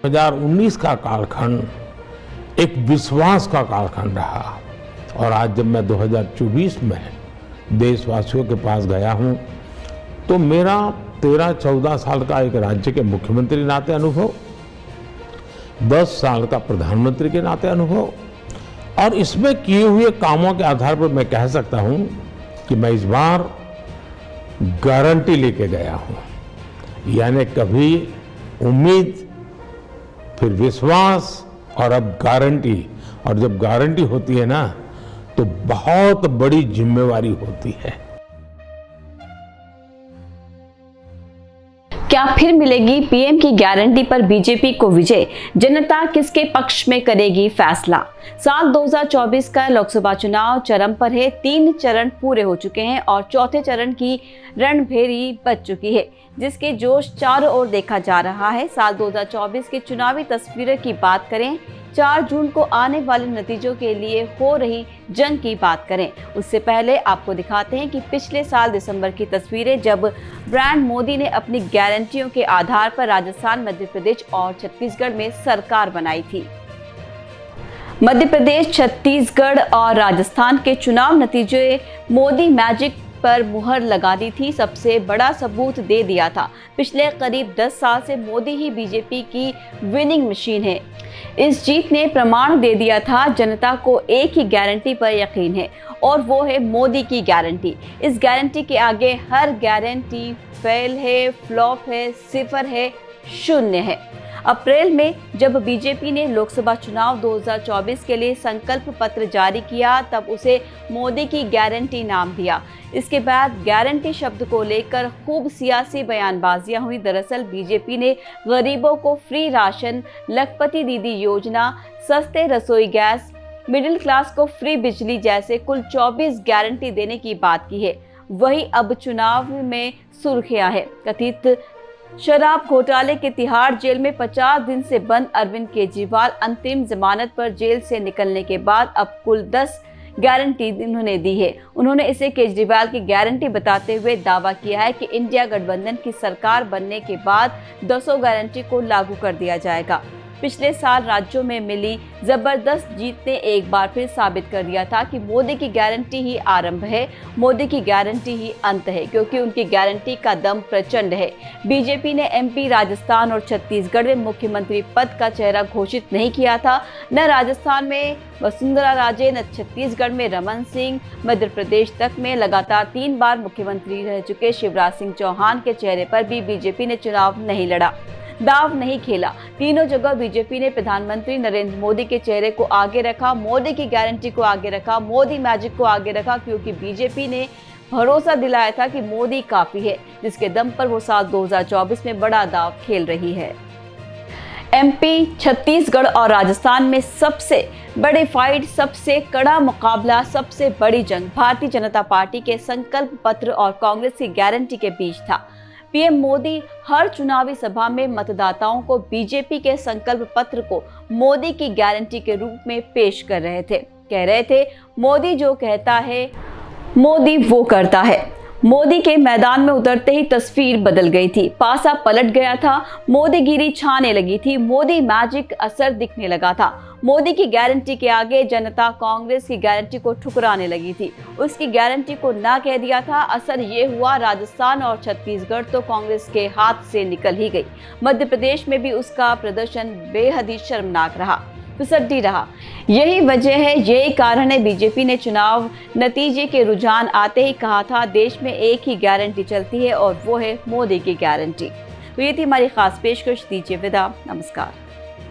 2019 का कालखंड एक विश्वास का कालखंड रहा और आज जब मैं 2024 में देशवासियों के पास गया हूं तो मेरा 13-14 साल का एक राज्य के मुख्यमंत्री नाते अनुभव, 10 साल का प्रधानमंत्री के नाते अनुभव और इसमें किए हुए कामों के आधार पर मैं कह सकता हूं कि मैं इस बार गारंटी लेके गया हूं। यानी कभी उम्मीद, फिर विश्वास और अब गारंटी। और जब गारंटी होती है ना तो बहुत बड़ी जिम्मेवारी होती है। क्या फिर मिलेगी पीएम की गारंटी पर बीजेपी को विजय? जनता किसके पक्ष में करेगी फैसला? साल 2024 का लोकसभा चुनाव चरम पर है। 3 चरण पूरे हो चुके हैं और चौथे चरण की रणभेरी बज चुकी है, जिसके जोश चारों ओर देखा जा रहा है। साल 2024 की चुनावी तस्वीरों की बात करें, 4 जून को आने वाले नतीजों के लिए हो रही जंग की बात करें, उससे पहले आपको दिखाते हैं कि पिछले साल दिसंबर की तस्वीरें, जब ब्रांड मोदी ने अपनी गारंटियों के आधार पर राजस्थान, मध्य प्रदेश और छत्तीसगढ़ में सरकार बनाई थी। मध्य प्रदेश, छत्तीसगढ़ और राजस्थान के चुनाव नतीजे मोदी मैजिक पर मुहर लगा दी थी, सबसे बड़ा सबूत दे दिया था। पिछले करीब 10 साल से मोदी ही बीजेपी की विनिंग मशीन है। इस जीत ने प्रमाण दे दिया था जनता को एक ही गारंटी पर यकीन है और वो है मोदी की गारंटी। इस गारंटी के आगे हर गारंटी फेल है, फ्लॉप है, सिफर है, शून्य है। अप्रैल में जब बीजेपी ने लोकसभा चुनाव 2024 के लिए संकल्प पत्र जारी किया, तब उसे मोदी की गारंटी नाम दिया। इसके बाद गारंटी शब्द को लेकर खूब सियासी बयानबाजियां हुई। दरअसल बीजेपी ने गरीबों को फ्री राशन, लखपति दीदी योजना, सस्ते रसोई गैस, मिडिल क्लास को फ्री बिजली जैसे कुल 24 गारंटी देने की बात की है। वही अब चुनाव में सुर्खियां है। कथित शराब घोटाले के तिहाड़ जेल में 50 दिन से बंद अरविंद केजरीवाल अंतरिम जमानत पर जेल से निकलने के बाद अब कुल 10 गारंटी उन्होंने दी है। उन्होंने इसे केजरीवाल की गारंटी बताते हुए दावा किया है कि इंडिया गठबंधन की सरकार बनने के बाद 200 गारंटी को लागू कर दिया जाएगा। पिछले साल राज्यों में मिली जबरदस्त जीत ने एक बार फिर साबित कर दिया था कि मोदी की गारंटी ही आरंभ है, मोदी की गारंटी ही अंत है, क्योंकि उनकी गारंटी का दम प्रचंड है। बीजेपी ने एमपी, राजस्थान और छत्तीसगढ़ में मुख्यमंत्री पद का चेहरा घोषित नहीं किया था। न राजस्थान में वसुंधरा राजे, न छत्तीसगढ़ में रमन सिंह। मध्य प्रदेश तक में लगातार 3 बार मुख्यमंत्री रह चुके शिवराज सिंह चौहान के चेहरे पर भी बीजेपी ने चुनाव नहीं लड़ा, दाव नहीं खेला। तीनों जगह बीजेपी ने प्रधानमंत्री नरेंद्र मोदी के चेहरे को आगे रखा, मोदी की गारंटी को आगे रखा, मोदी मैजिक को आगे रखा, क्योंकि बीजेपी ने भरोसा दिलाया था कि मोदी काफी है, जिसके दम पर वो साल 2024 में बड़ा दाव खेल रही है। एमपी, छत्तीसगढ़ और राजस्थान में सबसे बड़ी फाइट, सबसे कड़ा मुकाबला, सबसे बड़ी जंग भारतीय जनता पार्टी के संकल्प पत्र और कांग्रेस की गारंटी के बीच था। पीएम मोदी हर चुनावी सभा में मतदाताओं को बीजेपी के संकल्प पत्र को मोदी की गारंटी के रूप में पेश कर रहे थे। कह रहे थे, मोदी जो कहता है मोदी वो करता है। मोदी के मैदान में उतरते ही तस्वीर बदल गई थी, पासा पलट गया था, मोदीगिरी छाने लगी थी, मोदी मैजिक असर दिखने लगा था। मोदी की गारंटी के आगे जनता कांग्रेस की गारंटी को ठुकराने लगी थी, उसकी गारंटी को ना कह दिया था। असर ये हुआ, राजस्थान और छत्तीसगढ़ तो कांग्रेस के हाथ से निकल ही गई। मध्य प्रदेश में भी उसका प्रदर्शन बेहद ही शर्मनाक रहा, फिसड्डी रहा। यही वजह है, यही कारण है बीजेपी ने चुनाव नतीजे के रुझान आते ही कहा था देश में एक ही गारंटी चलती है और वो है मोदी की गारंटी। तो ये थी हमारी खास पेशकश। दीजिए विदा, नमस्कार।